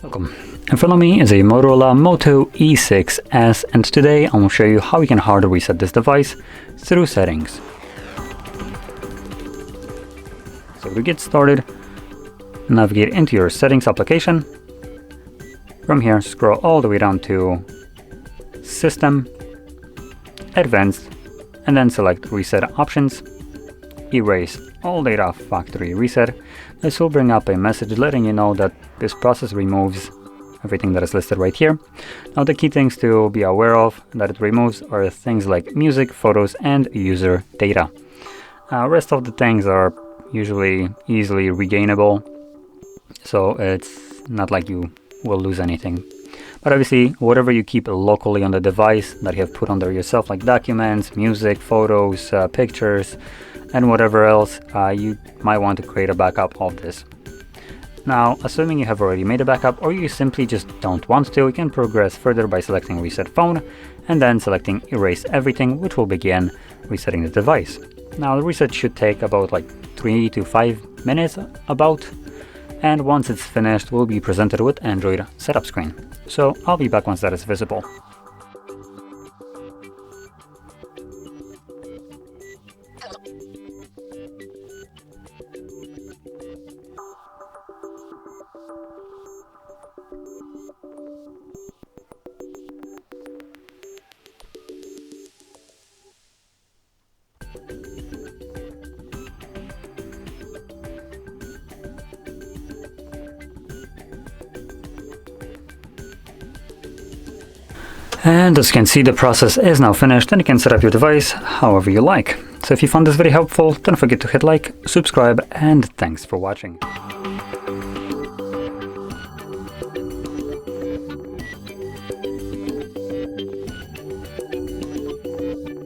Welcome. In front of me is a MOTOROLA Moto E6s, and today I will show you how you can hard reset this device through settings. So to get started, navigate into your settings application. From here, scroll all the way down to System, Advanced, and then select Reset Options. Erase all data factory reset. This will bring up a message letting you know that this process removes everything that is listed right here. Now the key things to be aware of that it removes are things like music, photos, and user data. Rest of the things are usually easily regainable, so it's not like you will lose anything. But obviously, whatever you keep locally on the device that you have put under yourself, like documents, music, photos, pictures, and whatever else, you might want to create a backup of this. Now, assuming you have already made a backup or you simply just don't want to, you can progress further by selecting Reset Phone and then selecting Erase Everything, which will begin resetting the device. Now, the reset should take about 3 to 5 minutes and once it's finished, we'll be presented with Android setup screen. So I'll be back once that is visible. And as you can see, the process is now finished and you can set up your device however you like. So if you found this video helpful, don't forget to hit like, subscribe, and thanks for watching.